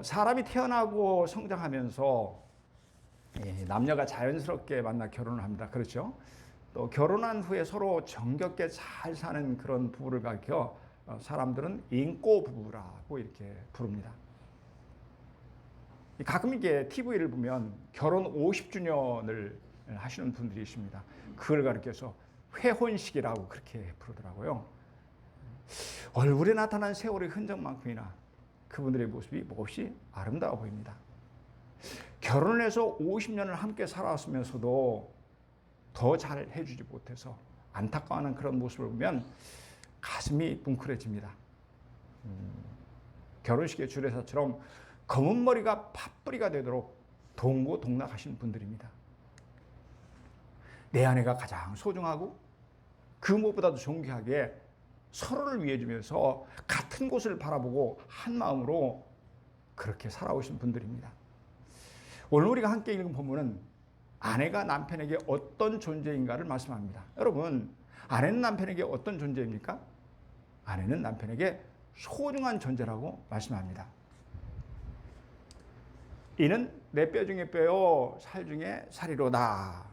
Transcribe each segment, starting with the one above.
사람이 태어나고 성장하면서 남녀가 자연스럽게 만나 결혼을 합니다. 그렇죠? 또 결혼한 후에 서로 정겹게 잘 사는 그런 부부를 가리켜 사람들은 인꼬 부부라고 이렇게 부릅니다. 가끔 이게 TV를 보면 결혼 50주년을 하시는 분들이 있습니다. 그걸 가리켜서 회혼식이라고 그렇게 부르더라고요. 얼굴에 나타난 세월의 흔적만큼이나 그분들의 모습이 몹시 아름다워 보입니다. 결혼을 해서 50년을 함께 살아왔으면서도 더 잘 해주지 못해서 안타까워하는 그런 모습을 보면 가슴이 뭉클해집니다. 결혼식의 주례사처럼 검은 머리가 팥뿌리가 되도록 동고동락하신 분들입니다. 내 아내가 가장 소중하고 그 무엇보다도 존귀하게 서로를 위해 주면서 같은 곳을 바라보고 한 마음으로 그렇게 살아오신 분들입니다. 오늘 우리가 함께 읽은 본문은 아내가 남편에게 어떤 존재인가를 말씀합니다. 여러분, 아내는 남편에게 어떤 존재입니까? 아내는 남편에게 소중한 존재라고 말씀합니다. 이는 내 뼈 중에 뼈요 살 중에 살이로다.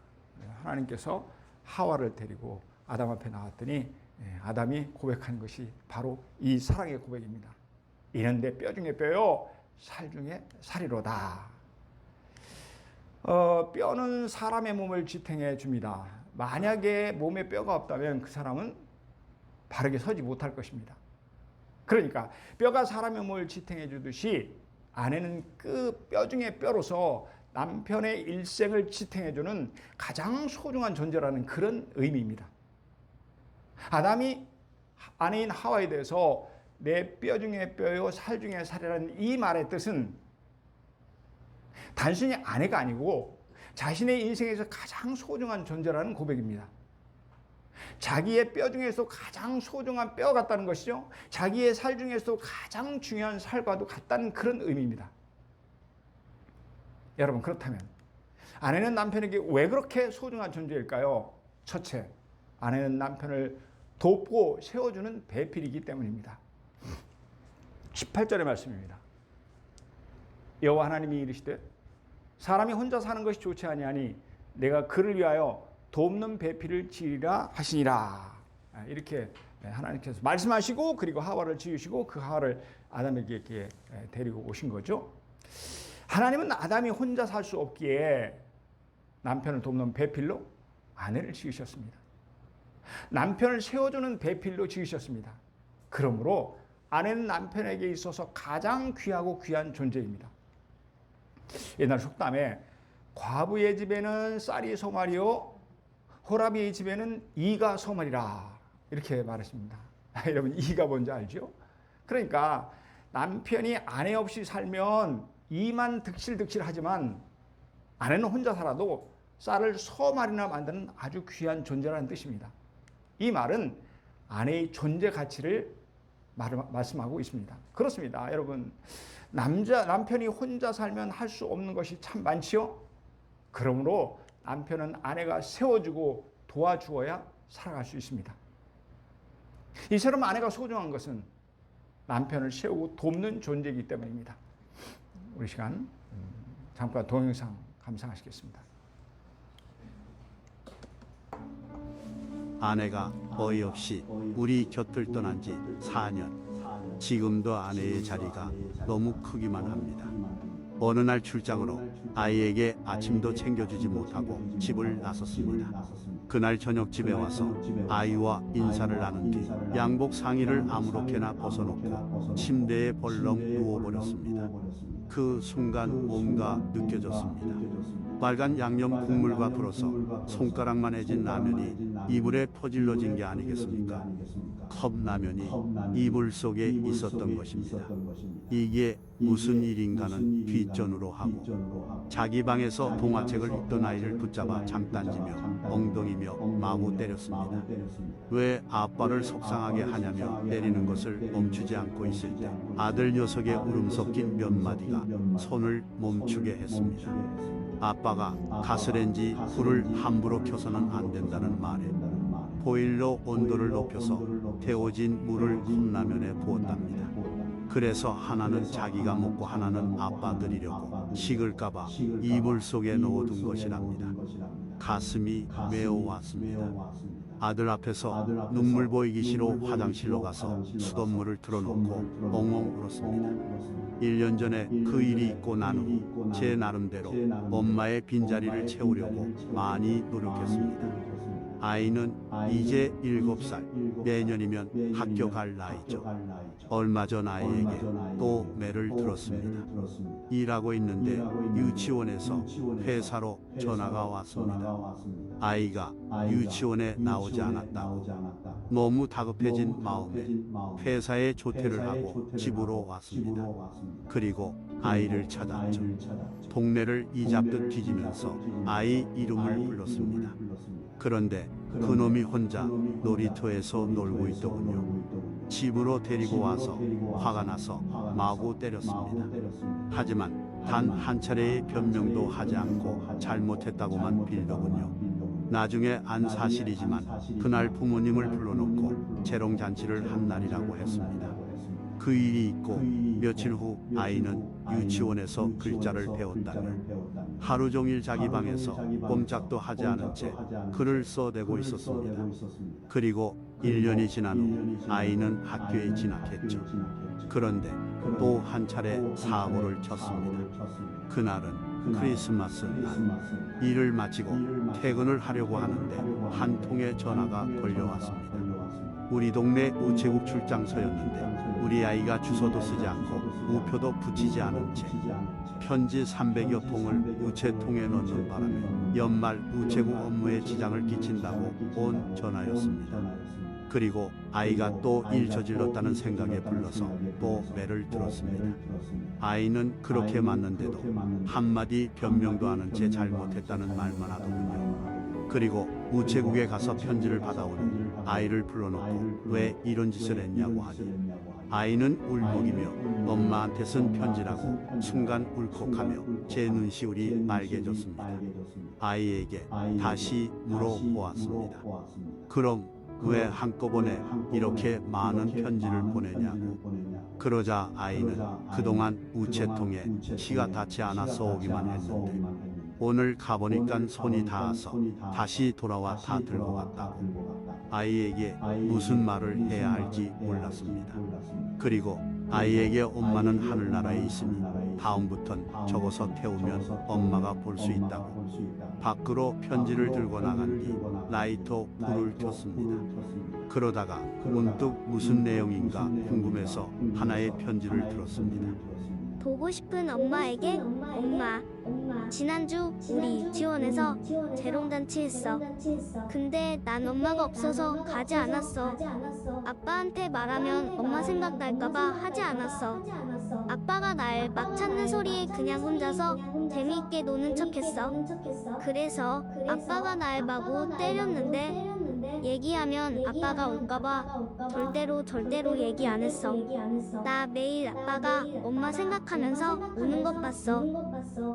하나님께서 하와를 데리고 아담 앞에 나왔더니 아담이 고백한 것이 바로 이 사랑의 고백입니다. 이는 내 뼈 중에 뼈요 살 중에 살이로다. 뼈는 사람의 몸을 지탱해 줍니다. 만약에 몸에 뼈가 없다면 그 사람은 바르게 서지 못할 것입니다. 그러니까 뼈가 사람의 몸을 지탱해 주듯이 아내는 그 뼈 중에 뼈로서 남편의 일생을 지탱해 주는 가장 소중한 존재라는 그런 의미입니다. 아담이 아내인 하와에 대해서 내 뼈 중에 뼈요 살 중에 살이라는 이 말의 뜻은 단순히 아내가 아니고 자신의 인생에서 가장 소중한 존재라는 고백입니다. 자기의 뼈 중에서 가장 소중한 뼈 같다는 것이죠. 자기의 살 중에서 가장 중요한 살과도 같다는 그런 의미입니다. 여러분, 그렇다면 아내는 남편에게 왜 그렇게 소중한 존재일까요? 첫째, 아내는 남편을 돕고 세워주는 배필이기 때문입니다. 18절의 말씀입니다. 여호와 하나님이 이르시되 사람이 혼자 사는 것이 좋지 아니하니 내가 그를 위하여 돕는 배필을 지으리라 하시니라. 이렇게 하나님께서 말씀하시고 그리고 하와를 지으시고 그 하와를 아담에게 데리고 오신 거죠. 하나님은 아담이 혼자 살 수 없기에 남편을 돕는 배필로 아내를 지으셨습니다. 남편을 세워주는 배필로 지으셨습니다. 그러므로 아내는 남편에게 있어서 가장 귀하고 귀한 존재입니다. 옛날 속담에 과부의 집에는 쌀이 소말이요 호라비의 집에는 이가 소말이라 이렇게 말했습니다. 여러분, 이가 뭔지 알죠? 그러니까 남편이 아내 없이 살면 이만 득실득실하지만 아내는 혼자 살아도 쌀을 소말이나 만드는 아주 귀한 존재라는 뜻입니다. 이 말은 아내의 존재 가치를 말씀하고 있습니다. 그렇습니다. 여러분, 남편이 혼자 살면 할 수 없는 것이 참 많지요? 그러므로 남편은 아내가 세워주고 도와주어야 살아갈 수 있습니다. 이처럼 아내가 소중한 것은 남편을 세우고 돕는 존재이기 때문입니다. 우리 시간 잠깐 동영상 감상하시겠습니다. 아내가 어이없이 우리 곁을 떠난 지 4년. 지금도 아내의 자리가 너무 크기만 합니다. 어느 날 출장으로 아이에게 아침도 챙겨주지 못하고 집을 나섰습니다. 그날 저녁 집에 와서 아이와 인사를 나눈 뒤 양복 상의를 아무렇게나 벗어놓고 침대에 벌렁 누워버렸습니다. 그 순간 뭔가 느껴졌습니다. 빨간 양념 국물과 불어서 손가락만 해진 라면이 이불에 퍼질러진 게 아니겠습니까? 컵라면이 이불 속에 있었던 것입니다. 이게 무슨 일인가는 뒷전으로 하고 자기 방에서 동화책을 읽던 아이를 붙잡아 장단지며 엉덩이며 마구 때렸습니다. 왜 아빠를 속상하게 하냐며 때리는 것을 멈추지 않고 있을 때 아들 녀석의 울음 섞인 몇 마디가 손을 멈추게 했습니다. 아빠가 가스레인지 불을 함부로 켜서는 안 된다는 말에 보일러 온도를 높여서 데워진 물을 컵라면에 부었답니다. 그래서 하나는 자기가 먹고 하나는 아빠 드리려고 식을까봐 이불 속에 넣어둔 것이랍니다. 가슴이 메어왔습니다. 아들 앞에서 눈물 보이기 싫어 화장실로 가서 수돗물을 틀어놓고 엉엉 울었습니다. 1년 전에 그 일이 있고 난 후 제 나름대로 엄마의 빈자리를 채우려고 많이 노력했습니다. 아이는 이제 7살, 내년이면 학교 갈 나이죠. 얼마 전 아이에게 또 매를 들었습니다. 일하고 있는데 유치원에서 회사로 전화가 왔습니다. 아이가 유치원에 나오지 않았다고. 너무 다급해진 마음에 회사에 조퇴를 하고 집으로 왔습니다. 그리고 아이를 찾았죠. 동네를 이잡듯 뒤지면서 아이 이름을 불렀습니다. 그런데 그놈이 혼자 놀이터에서 놀고 있더군요. 집으로 데리고 와서 화가 나서 마구 때렸습니다. 하지만 단 한 차례의 변명도 하지 않고 잘못했다고만 빌더군요. 나중에 안 사실이지만 그날 부모님을 불러놓고 재롱잔치를 한 날이라고 했습니다. 그 일이 있고 며칠 후 아이는 유치원에서 글자를 배웠다며 하루 종일 자기 방에서 꼼짝도 하지 않은 채 글을 써대고 있었습니다. 그리고 1년이 지난 후 아이는 학교에 진학했죠. 그런데 또 한 차례 사고를 쳤습니다. 그날은 크리스마스 날 일을 마치고 퇴근을 하려고 하는데 한 통의 전화가 걸려왔습니다. 우리 동네 우체국 출장소였는데 우리 아이가 주소도 쓰지 않고 우표도 붙이지 않은 채 편지 300여 통을 우체통에 넣는 바람에 연말 우체국 업무에 지장을 끼친다고 온 전화였습니다. 그리고 아이가 또 일 저질렀다는 생각에 불러서 또 매를 들었습니다. 아이는 그렇게 맞는데도 한마디 변명도 않은 채 잘못했다는 말만 하더군요. 그리고 우체국에 가서 편지를 받아오는 아이를 불러놓고 왜 이런 짓을 했냐고 하니 아이는 울먹이며 엄마한테 쓴 편지라고 순간 울컥하며 제 눈시울이 맑아졌습니다. 아이에게 다시 물어보았습니다. 그럼 왜 한꺼번에 이렇게 많은 편지를 보내냐고. 그러자 아이는 그동안 우체통에 키가 닿지 않아서 오기만 했는데 오늘 가보니깐 손이 닿아서 다시 돌아와 다 들고 갔다고. 아이에게 무슨 말을 해야 할지 몰랐습니다. 그리고 아이에게 엄마는 하늘나라에 있으니 다음부턴 적어서 태우면 엄마가 볼 수 있다고. 밖으로 편지를 들고 나간 뒤 라이터 불을 켰습니다. 그러다가 문득 무슨 내용인가 궁금해서 하나의 편지를 들었습니다. 보고 싶은 엄마에게 엄마, 지난주 우리 유치원에서 재롱잔치 했어. 근데 난 엄마가 없어서 가지 않았어. 아빠한테 말하면 엄마 생각날까봐 하지 않았어. 아빠가 날 막 찾는 소리에 그냥 혼자서 재미있게 노는 척했어. 그래서 아빠가 날 마구 때렸는데 얘기하면 아빠가 올까봐 절대로 얘기 안 했어. 나 매일 아빠가 엄마 생각하면서 우는 것 봤어.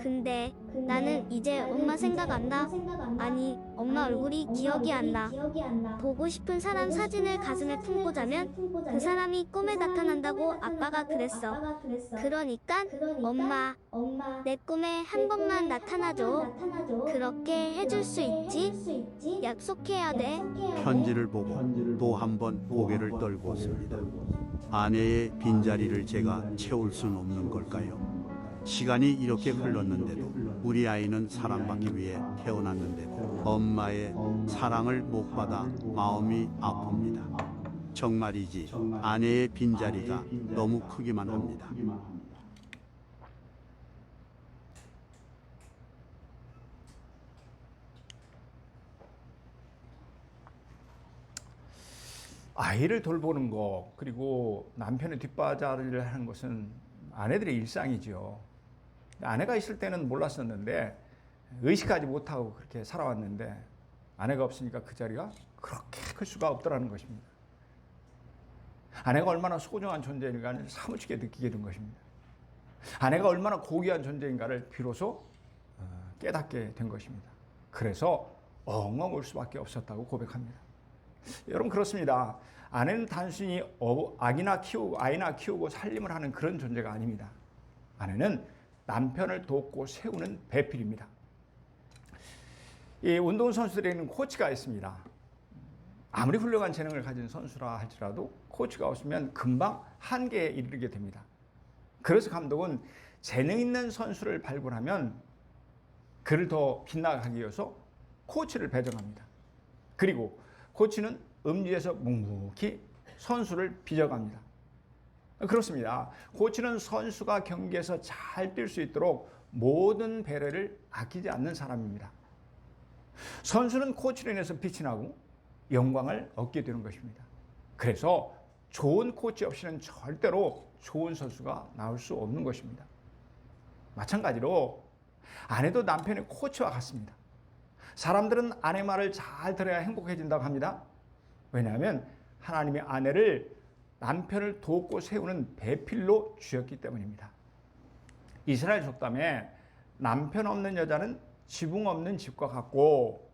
근데 나는 이제 엄마 생각 안 나. 아니, 엄마 얼굴이 기억이 안 나. 보고 싶은 사람 사진을 가슴에 품고 자면 그 사람이 꿈에 나타난다고 아빠가 그랬어. 그러니까 엄마, 내 꿈에 한 번만 나타나줘. 그렇게 해줄 수 있지? 약속해야 돼. 편지를 보고 또 한 번 고개를 떨구었습니다. 아내의 빈자리를 제가 채울 순 없는 걸까요? 시간이 이렇게 흘렀는데도 우리 아이는 사랑받기 위해 태어났는데도 엄마의 사랑을 못 받아 마음이 아픕니다. 정말이지 아내의 빈자리가 너무 크기만 합니다. 아이를 돌보는 것 그리고 남편의 뒷바자리를 하는 것은 아내들의 일상이죠. 아내가 있을 때는 몰랐었는데 의식하지 못하고 그렇게 살아왔는데 아내가 없으니까 그 자리가 그렇게 클 수가 없더라는 것입니다. 아내가 얼마나 소중한 존재인가를 사무치게 느끼게 된 것입니다. 아내가 얼마나 고귀한 존재인가를 비로소 깨닫게 된 것입니다. 그래서 엉엉 울 수밖에 없었다고 고백합니다. 여러분 그렇습니다. 아내는 단순히 아이나 키우고 살림을 하는 그런 존재가 아닙니다. 아내는 남편을 돕고 세우는 배필입니다. 이 운동선수들에게는 코치가 있습니다. 아무리 훌륭한 재능을 가진 선수라 할지라도 코치가 없으면 금방 한계에 이르게 됩니다. 그래서 감독은 재능 있는 선수를 발굴하면 그를 더 빛나게 위해서 코치를 배정합니다. 그리고 코치는 음지에서 묵묵히 선수를 빚어갑니다. 그렇습니다. 코치는 선수가 경기에서 잘 뛸 수 있도록 모든 배려를 아끼지 않는 사람입니다. 선수는 코치로 인해서 빛이 나고 영광을 얻게 되는 것입니다. 그래서 좋은 코치 없이는 절대로 좋은 선수가 나올 수 없는 것입니다. 마찬가지로 아내도 남편의 코치와 같습니다. 사람들은 아내 말을 잘 들어야 행복해진다고 합니다. 왜냐하면 하나님이 아내를 남편을 돕고 세우는 배필로 주셨기 때문입니다. 이스라엘 속담에 남편 없는 여자는 지붕 없는 집과 같고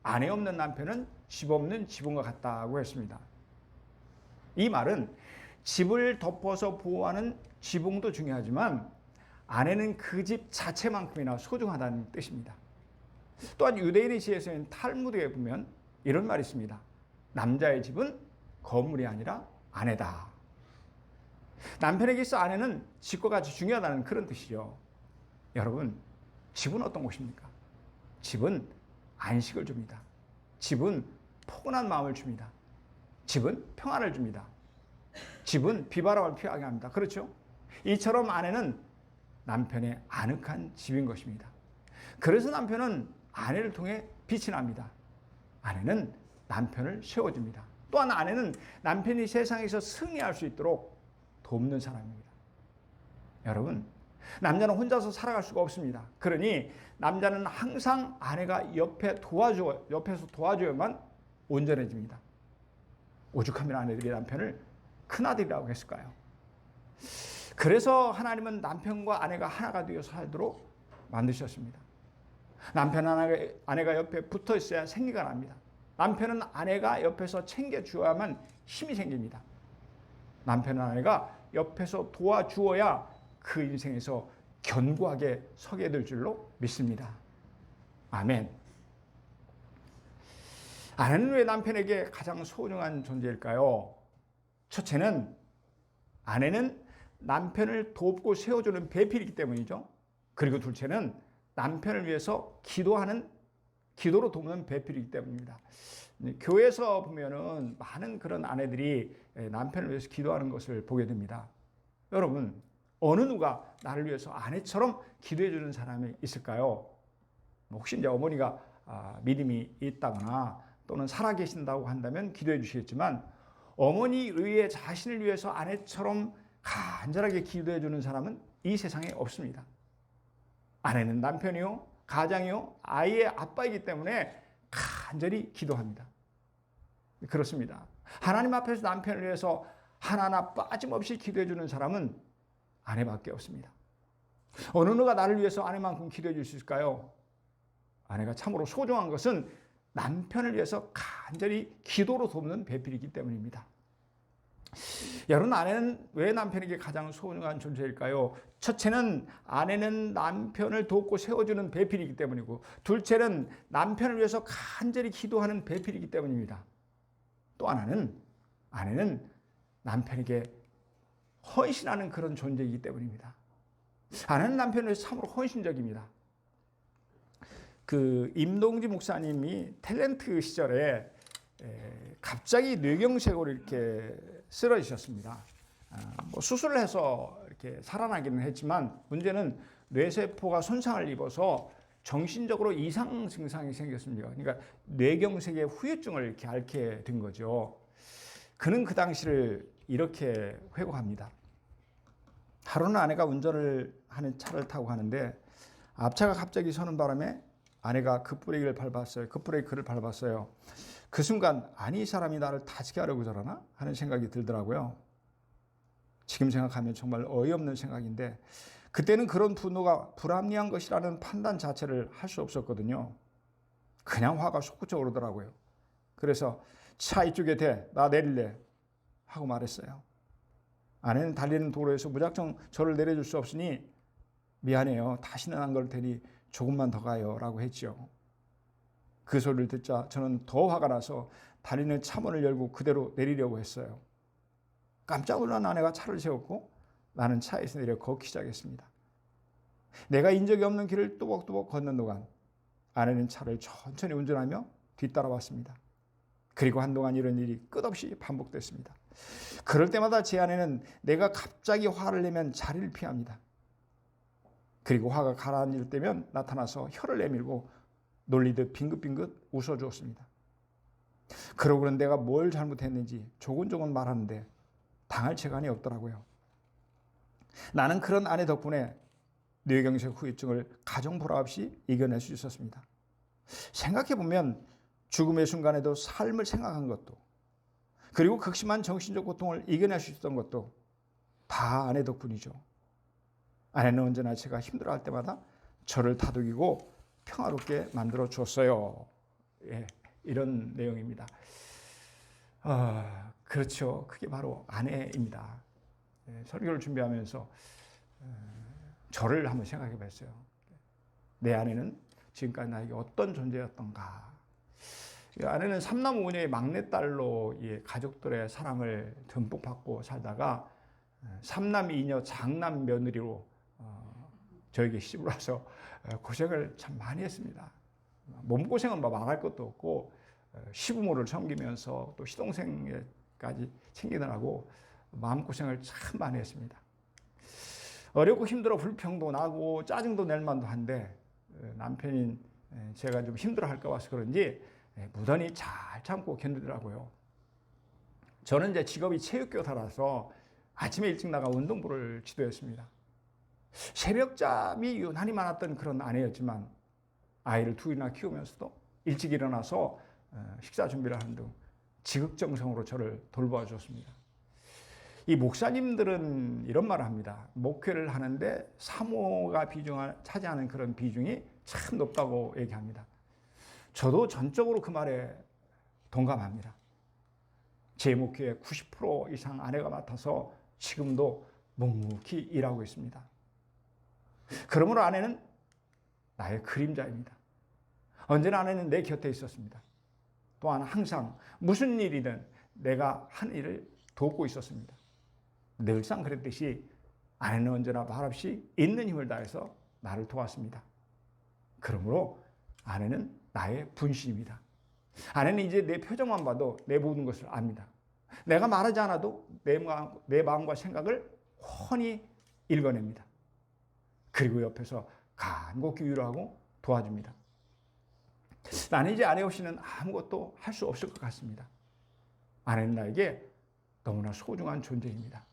아내 없는 남편은 집 없는 지붕과 같다고 했습니다. 이 말은 집을 덮어서 보호하는 지붕도 중요하지만 아내는 그 집 자체만큼이나 소중하다는 뜻입니다. 또한 유대인의 시에서는 탈무드에 보면 이런 말이 있습니다. 남자의 집은 건물이 아니라 아내다. 남편에게 있어 아내는 집과 같이 중요하다는 그런 뜻이죠. 여러분, 집은 어떤 곳입니까? 집은 안식을 줍니다. 집은 포근한 마음을 줍니다. 집은 평안을 줍니다. 집은 비바람을 피하게 합니다. 그렇죠? 이처럼 아내는 남편의 아늑한 집인 것입니다. 그래서 남편은 아내를 통해 빛이 납니다. 아내는 남편을 세워줍니다. 또한 아내는 남편이 세상에서 승리할 수 있도록 돕는 사람입니다. 여러분, 남자는 혼자서 살아갈 수가 없습니다. 그러니 남자는 항상 아내가 옆에서 도와줘야만 온전해집니다. 오죽하면 아내들이 남편을 큰아들이라고 했을까요? 그래서 하나님은 남편과 아내가 하나가 되어 살도록 만드셨습니다. 남편 아내가 옆에 붙어 있어야 생기가 납니다. 남편은 아내가 옆에서 챙겨주어야만 힘이 생깁니다. 남편은 아내가 옆에서 도와주어야 그 인생에서 견고하게 서게 될 줄로 믿습니다. 아멘. 아내는 왜 남편에게 가장 소중한 존재일까요? 첫째는 아내는 남편을 돕고 세워주는 배필이기 때문이죠. 그리고 둘째는 남편을 위해서 기도로 돕는 배필이기 때문입니다. 교회에서 보면은 많은 그런 아내들이 남편을 위해서 기도하는 것을 보게 됩니다. 여러분, 어느 누가 나를 위해서 아내처럼 기도해 주는 사람이 있을까요? 혹시 이제 어머니가 믿음이 있다거나 또는 살아계신다고 한다면 기도해 주시겠지만 어머니 의해 자신을 위해서 아내처럼 간절하게 기도해 주는 사람은 이 세상에 없습니다. 아내는 남편이요, 가장이요, 아이의 아빠이기 때문에 간절히 기도합니다. 그렇습니다. 하나님 앞에서 남편을 위해서 하나하나 빠짐없이 기도해 주는 사람은 아내밖에 없습니다. 어느 누가 나를 위해서 아내만큼 기도해 줄 수 있을까요? 아내가 참으로 소중한 것은 남편을 위해서 간절히 기도로 돕는 배필이기 때문입니다. 여러분, 아내는 왜 남편에게 가장 소중한 존재일까요? 첫째는 아내는 남편을 돕고 세워주는 배필이기 때문이고, 둘째는 남편을 위해서 간절히 기도하는 배필이기 때문입니다. 또 하나는 아내는 남편에게 헌신하는 그런 존재이기 때문입니다. 아내는 남편을 위해서 참으로 헌신적입니다. 임동지 목사님이 탤런트 시절에 갑자기 뇌경색으로 이렇게 쓰러지셨습니다. 수술을 해서 이렇게 살아나기는 했지만 문제는 뇌세포가 손상을 입어서 정신적으로 이상 증상이 생겼습니다. 그러니까 뇌경색의 후유증을 이렇게 앓게 된 거죠. 그는 그 당시를 이렇게 회고합니다. 하루는 아내가 운전을 하는 차를 타고 가는데 앞차가 갑자기 서는 바람에 아내가 급브레이크를 밟았어요. 그 순간 아니 이 사람이 나를 다치게 하려고 저러나 하는 생각이 들더라고요. 지금 생각하면 정말 어이없는 생각인데 그때는 그런 분노가 불합리한 것이라는 판단 자체를 할 수 없었거든요. 그냥 화가 솟구쳐 오르더라고요. 그래서 차 이쪽에 대, 나 내릴래 하고 말했어요. 아내는 달리는 도로에서 무작정 저를 내려줄 수 없으니 미안해요. 다시는 안 걸 테니 조금만 더 가요 라고 했죠. 그 소리를 듣자 저는 더 화가 나서 달리는 차문을 열고 그대로 내리려고 했어요. 깜짝 놀란 아내가 차를 세웠고 나는 차에서 내려 걷기 시작했습니다. 내가 인적이 없는 길을 또박또박 걷는 동안 아내는 차를 천천히 운전하며 뒤따라왔습니다. 그리고 한동안 이런 일이 끝없이 반복됐습니다. 그럴 때마다 제 아내는 내가 갑자기 화를 내면 자리를 피합니다. 그리고 화가 가라앉을 때면 나타나서 혀를 내밀고 놀리듯 빙긋빙긋 웃어주었습니다. 그러고는 내가 뭘 잘못했는지 조곤조곤 말하는데 당할 재간이 없더라고요. 나는 그런 아내 덕분에 뇌경색 후유증을 가정 불화 없이 이겨낼 수 있었습니다. 생각해보면 죽음의 순간에도 삶을 생각한 것도 그리고 극심한 정신적 고통을 이겨낼 수 있었던 것도 다 아내 덕분이죠. 아내는 언제나 제가 힘들어할 때마다 저를 다독이고 평화롭게 만들어 주었어요. 예, 이런 내용입니다. 그렇죠. 그게 바로 아내입니다. 예, 설교를 준비하면서 저를 한번 생각해 봤어요. 내 아내는 지금까지 나에게 어떤 존재였던가. 아내는 삼남 오녀의 막내딸로 가족들의 사랑을 듬뿍 받고 살다가 삼남 이녀 장남 며느리로 저에게 시집을 와서 고생을 참 많이 했습니다. 몸고생은 말할 것도 없고 시부모를 섬기면서 또 시동생까지 챙기느라고 마음고생을 참 많이 했습니다. 어렵고 힘들어 불평도 나고 짜증도 낼 만도 한데 남편인 제가 좀 힘들어할까 봐서 그런지 무던히 잘 참고 견디더라고요. 저는 이제 직업이 체육교사라서 아침에 일찍 나가 운동부를 지도했습니다. 새벽잠이 유난히 많았던 그런 아내였지만 아이를 둘이나 키우면서도 일찍 일어나서 식사 준비를 하는 등 지극정성으로 저를 돌보아 주었습니다. 이 목사님들은 이런 말을 합니다. 목회를 하는데 사모가 차지하는 그런 비중이 참 높다고 얘기합니다. 저도 전적으로 그 말에 동감합니다. 제 목회의 90% 이상 아내가 맡아서 지금도 묵묵히 일하고 있습니다. 그러므로 아내는 나의 그림자입니다. 언제나 아내는 내 곁에 있었습니다. 또한 항상 무슨 일이든 내가 한 일을 돕고 있었습니다. 늘상 그랬듯이 아내는 언제나 말없이 있는 힘을 다해서 나를 도왔습니다. 그러므로 아내는 나의 분신입니다. 아내는 이제 내 표정만 봐도 내 모든 것을 압니다. 내가 말하지 않아도 내 마음과 생각을 훤히 읽어냅니다. 그리고 옆에서 간곡히 위로하고 도와줍니다. 나는 이제 아내 없이는 아무것도 할 수 없을 것 같습니다. 아내는 나에게 너무나 소중한 존재입니다.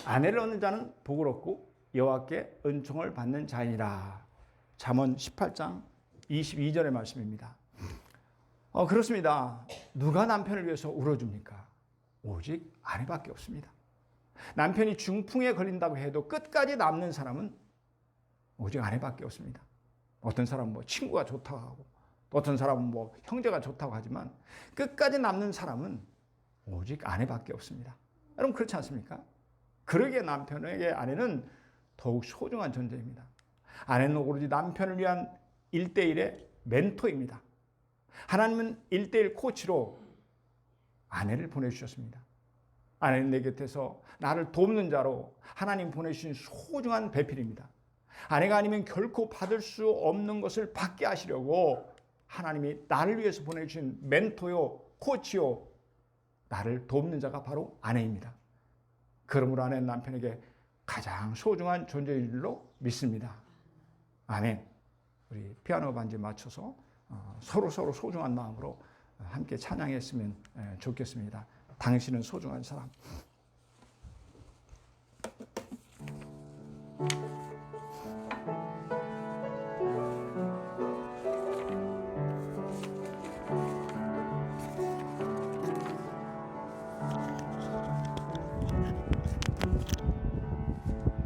아내를 얻는 자는 복을 얻고 여호와께 은총을 받는 자이라. 잠언 18장 22절의 말씀입니다. 그렇습니다. 누가 남편을 위해서 울어줍니까? 오직 아내밖에 없습니다. 남편이 중풍에 걸린다고 해도 끝까지 남는 사람은 오직 아내밖에 없습니다. 어떤 사람은 뭐 친구가 좋다고 하고 어떤 사람은 뭐 형제가 좋다고 하지만 끝까지 남는 사람은 오직 아내밖에 없습니다. 여러분 그렇지 않습니까? 그러기에 남편에게 아내는 더욱 소중한 존재입니다. 아내는 오로지 남편을 위한 1대1의 멘토입니다. 하나님은 1대1 코치로 아내를 보내주셨습니다. 아내는 내 곁에서 나를 돕는 자로 하나님 보내주신 소중한 배필입니다. 아내가 아니면 결코 받을 수 없는 것을 받게 하시려고 하나님이 나를 위해서 보내주신 멘토요, 코치요, 나를 돕는 자가 바로 아내입니다. 그러므로 아내는 남편에게 가장 소중한 존재인 줄로 믿습니다. 아멘. 우리 피아노 반주 맞춰서 서로 소중한 마음으로 함께 찬양했으면 좋겠습니다. 당신은 소중한 사람.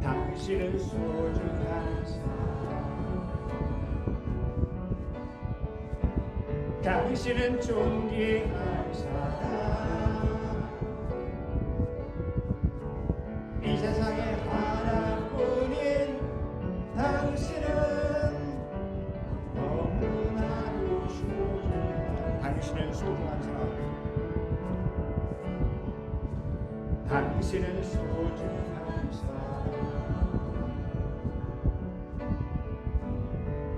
당신은 소중한 사람. 당신은 존귀한 사람 이 세상에 하나뿐인 당신은 너무나도 소중한 당신은 소중한 사람 당신은 소중한 사람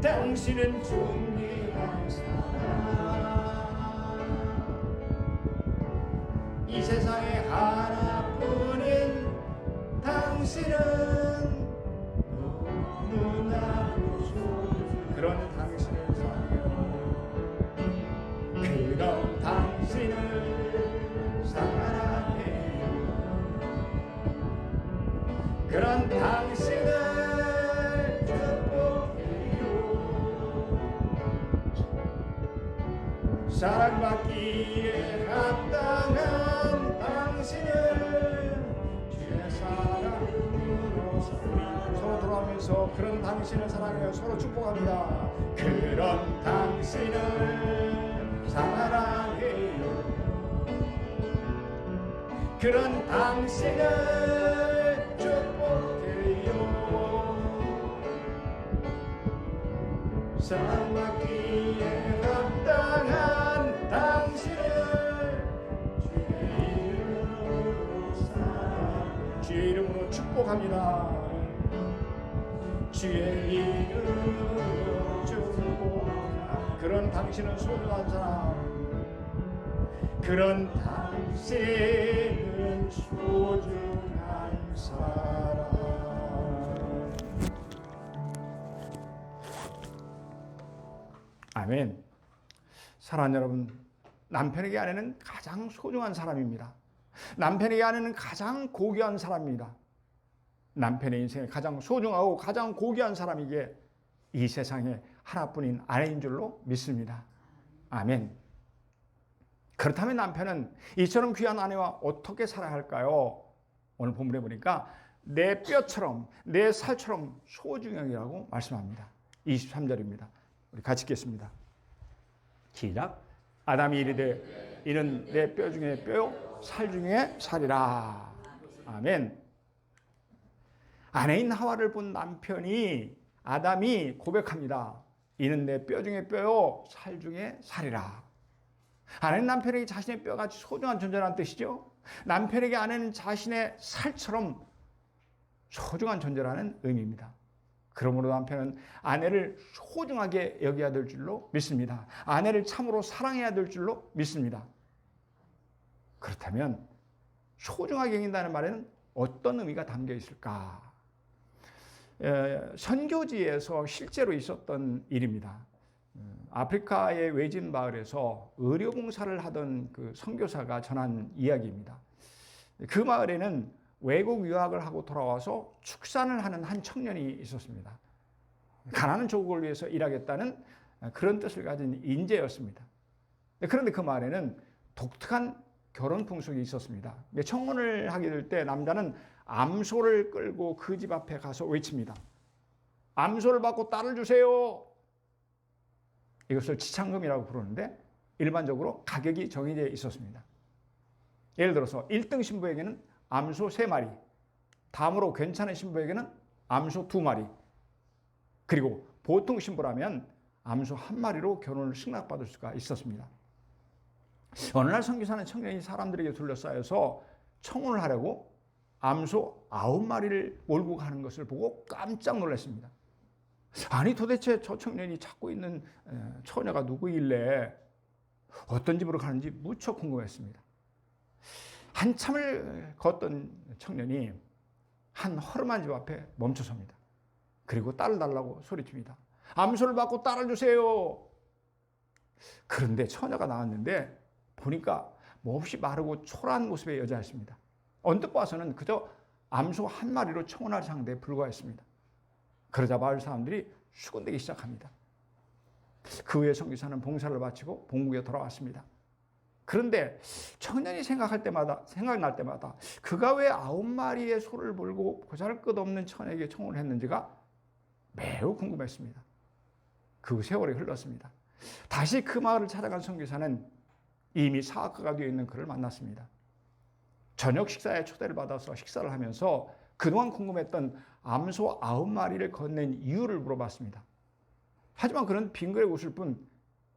당신은 존귀한 사람 이 세상에 하나뿐인 당신은 너무나도 소중한 그런 당신을 사랑해요 그런 당신을 사랑해요 그런 당신을 축복해요 사랑받기에 합당한 당신을 주의 사랑으로 서로 돌아오면서 그런 당신을 사랑해요 서로 축복합니다 그런 당신을 사랑해요 그런 당신을 축복해요 사랑받기에 합당한 당신을 주의 이름으로 축복합니다 주의 이름으로 축복합니다 그런 당신은 소중한 사람 그런 당신은 소중한 사람 아멘 사랑하는 여러분 남편에게 아내는 가장 소중한 사람입니다 남편에게 아내는 가장 고귀한 사람입니다 남편의 인생에 가장 소중하고 가장 고귀한 사람이기에 이 세상에 하나뿐인 아내인 줄로 믿습니다 아멘 그렇다면 남편은 이처럼 귀한 아내와 어떻게 살아야 할까요? 오늘 본문에 보니까 내 뼈처럼 내 살처럼 소중하라고 말씀합니다 23절입니다 우리 같이 읽겠습니다 시작 아담이 이르되 이는 내 뼈 중에 뼈요 살 중에 살이라 아멘 아내인 하와를 본 남편이 아담이 고백합니다 이는 내 뼈 중에 뼈요 살 중에 살이라 아내는 남편에게 자신의 뼈같이 소중한 존재라는 뜻이죠 남편에게 아내는 자신의 살처럼 소중한 존재라는 의미입니다 그러므로 남편은 아내를 소중하게 여겨야 될 줄로 믿습니다. 아내를 참으로 사랑해야 될 줄로 믿습니다. 그렇다면 소중하게 여긴다는 말에는 어떤 의미가 담겨 있을까? 선교지에서 실제로 있었던 일입니다. 아프리카의 외진 마을에서 의료봉사를 하던 그 선교사가 전한 이야기입니다. 그 마을에는 외국 유학을 하고 돌아와서 축산을 하는 한 청년이 있었습니다. 가난한 조국을 위해서 일하겠다는 그런 뜻을 가진 인재였습니다. 그런데 그 마을에는 독특한 결혼 풍속이 있었습니다. 청혼을 하게 될 때 남자는 암소를 끌고 그 집 앞에 가서 외칩니다. 암소를 받고 딸을 주세요. 이것을 지창금이라고 부르는데 일반적으로 가격이 정해져 있었습니다. 예를 들어서 1등 신부에게는 암소 3마리, 다음으로 괜찮은 신부에게는 암소 2마리, 그리고 보통 신부라면 암소 1마리로 결혼을 승낙받을 수가 있었습니다. 어느 날 선교사는 청년이 사람들에게 둘러싸여서 청혼을 하려고 암소 9마리를 몰고 가는 것을 보고 깜짝 놀랐습니다. 아니 도대체 저 청년이 찾고 있는 처녀가 누구일래? 어떤 집으로 가는지 무척 궁금했습니다. 한참을 걷던 청년이 한 허름한 집 앞에 멈춰섭니다. 그리고 딸을 달라고 소리칩니다. 암소를 받고 딸을 주세요. 그런데 처녀가 나왔는데 보니까 몹시 마르고 초라한 모습의 여자였습니다. 언뜻 봐서는 그저 암소 1마리로 청혼할 상대에 불과했습니다. 그러자 마을 사람들이 수군대기 시작합니다. 그 후에 선교사는 봉사를 마치고 본국에 돌아왔습니다. 그런데 청년이 생각날 때마다 그가 왜 9마리의 소를 몰고 보잘것없는 처녀에게 청혼을 했는지가 매우 궁금했습니다. 그 세월이 흘렀습니다. 다시 그 마을을 찾아간 선교사는 이미 사학가가 되어 있는 그를 만났습니다. 저녁 식사에 초대를 받아서 식사를 하면서 그동안 궁금했던 암소 9마리를 건넨 이유를 물어봤습니다. 하지만 그는 빙그레 웃을 뿐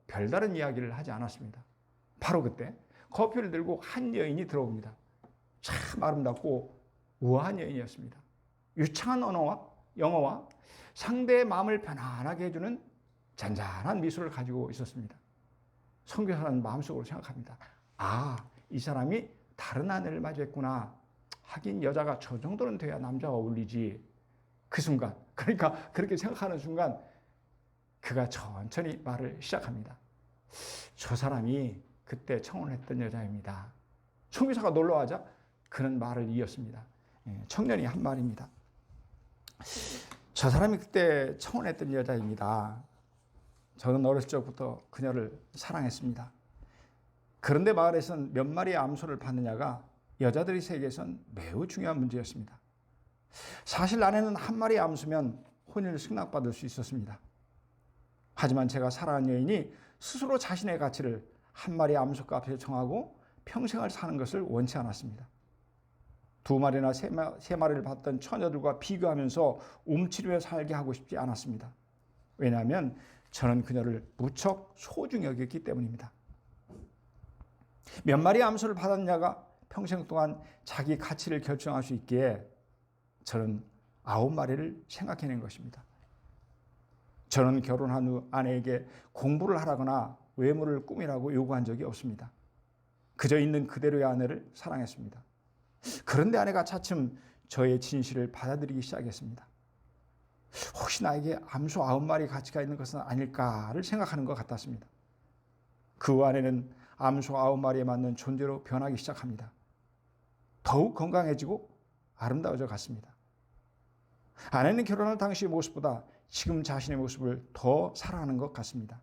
별다른 이야기를 하지 않았습니다. 바로 그때 커피를 들고 한 여인이 들어옵니다. 참 아름답고 우아한 여인이었습니다. 유창한 영어와 상대의 마음을 편안하게 해주는 잔잔한 미소를 가지고 있었습니다. 선교사는 마음속으로 생각합니다. 아, 이 사람이 다른 아내를 맞이했구나. 하긴 여자가 저 정도는 돼야 남자가 어울리지. 그 순간, 그러니까 그렇게 생각하는 순간 그가 천천히 말을 시작합니다. 저 사람이 그때 청혼했던 여자입니다. 선교사가 놀라워하자 그는 말을 이었습니다. 청년이 한 말입니다. 저 사람이 그때 청혼했던 여자입니다. 저는 어렸을 적부터 그녀를 사랑했습니다. 그런데 마을에선 몇 마리의 암소를 받느냐가 여자들의 세계에선 매우 중요한 문제였습니다. 사실 아내는 한 마리의 암소면 혼인을 승낙받을 수 있었습니다. 하지만 제가 사랑하는 여인이 스스로 자신의 가치를 한 마리의 암소값에 정하고 평생을 사는 것을 원치 않았습니다. 2마리나 3마리를 받던 처녀들과 비교하면서 움츠리며 살게 하고 싶지 않았습니다. 왜냐하면 저는 그녀를 무척 소중히 여겼기 때문입니다. 몇 마리의 암소를 받았냐가 평생 동안 자기 가치를 결정할 수 있기에 저는 9마리를 생각해낸 것입니다. 저는 결혼한 후 아내에게 공부를 하라거나 외모를 꾸미라고 요구한 적이 없습니다. 그저 있는 그대로의 아내를 사랑했습니다. 그런데 아내가 차츰 저의 진실을 받아들이기 시작했습니다. 혹시 나에게 암소 9마리 가치가 있는 것은 아닐까를 생각하는 것 같았습니다. 그 후 아내는 암소 9마리에 맞는 존재로 변하기 시작합니다. 더욱 건강해지고 아름다워져 갔습니다. 아내는 결혼할 당시의 모습보다 지금 자신의 모습을 더 사랑하는 것 같습니다.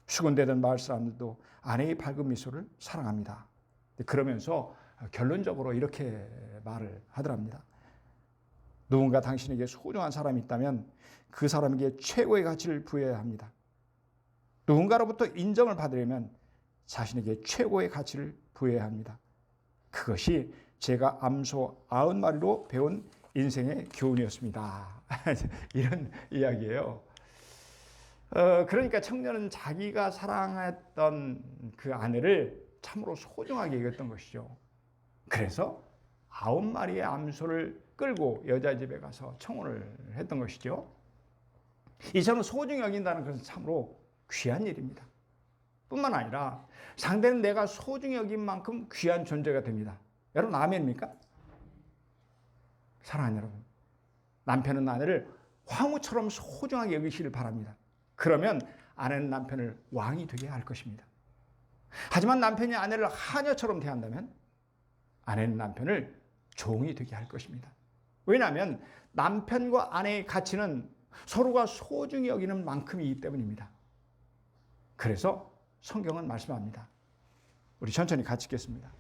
수군대던 마을 사람들도 아내의 밝은 미소를 사랑합니다. 그러면서 결론적으로 이렇게 말을 하더랍니다. 누군가 당신에게 소중한 사람이 있다면 그 사람에게 최고의 가치를 부여해야 합니다. 누군가로부터 인정을 받으려면 자신에게 최고의 가치를 부여해야 합니다. 그것이 제가 암소 90마리로 배운 인생의 교훈이었습니다. 이런 이야기예요. 그러니까 청년은 자기가 사랑했던 그 아내를 참으로 소중하게 여겼던 것이죠. 그래서 9마리의 암소를 끌고 여자 집에 가서 청혼을 했던 것이죠. 이처럼 소중히 여긴다는 것은 참으로 귀한 일입니다. 뿐만 아니라 상대는 내가 소중히 여긴 만큼 귀한 존재가 됩니다. 여러분 아멘입니까? 사랑하는 여러분, 남편은 아내를 황후처럼 소중하게 여기시길 바랍니다. 그러면 아내는 남편을 왕이 되게 할 것입니다. 하지만 남편이 아내를 하녀처럼 대한다면 아내는 남편을 종이 되게 할 것입니다. 왜냐하면 남편과 아내의 가치는 서로가 소중히 여기는 만큼이기 때문입니다. 그래서 성경은 말씀합니다. 우리 천천히 같이 읽겠습니다.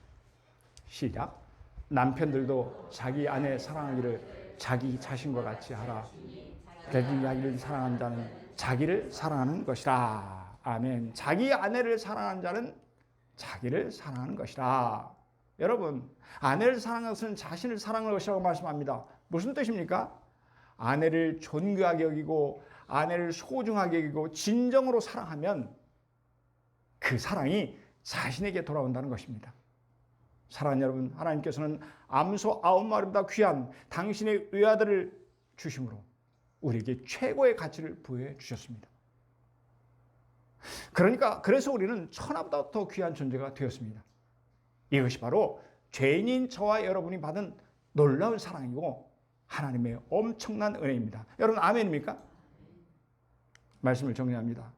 시작. 남편들도 자기 아내 사랑하기를 자기 자신과 같이 하라. 자기 아내를 사랑하는 자는 자기를 사랑하는 것이라. 아멘. 자기 아내를 사랑하는 자는 자기를 사랑하는 것이라. 여러분, 아내를 사랑하는 것은 자신을 사랑하는 것이라고 말씀합니다. 무슨 뜻입니까? 아내를 존귀하게 여기고 아내를 소중하게 여기고 진정으로 사랑하면 그 사랑이 자신에게 돌아온다는 것입니다. 사랑하는 여러분, 하나님께서는 암소 9마리보다 귀한 당신의 외아들을 주심으로 우리에게 최고의 가치를 부여해 주셨습니다. 그래서 우리는 천하보다 더 귀한 존재가 되었습니다. 이것이 바로 죄인인 저와 여러분이 받은 놀라운 사랑이고 하나님의 엄청난 은혜입니다. 여러분 아멘입니까? 말씀을 정리합니다.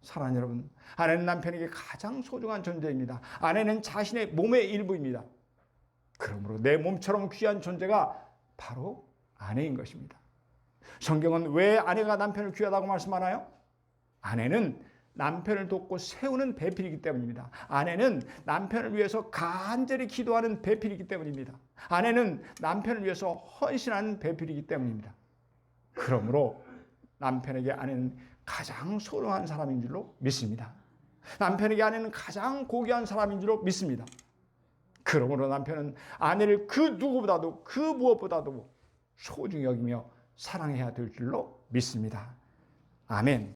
사랑하는 여러분, 아내는 남편에게 가장 소중한 존재입니다. 아내는 자신의 몸의 일부입니다. 그러므로 내 몸처럼 귀한 존재가 바로 아내인 것입니다. 성경은 왜 아내가 남편을 귀하다고 말씀하나요? 아내는 남편을 돕고 세우는 배필이기 때문입니다. 아내는 남편을 위해서 간절히 기도하는 배필이기 때문입니다. 아내는 남편을 위해서 헌신하는 배필이기 때문입니다. 그러므로 남편에게 아내는 가장 소중한 사람인 줄로 믿습니다. 남편에게 아내는 가장 고귀한 사람인 줄로 믿습니다. 그러므로 남편은 아내를 그 누구보다도 그 무엇보다도 소중히 여기며 사랑해야 될 줄로 믿습니다. 아멘.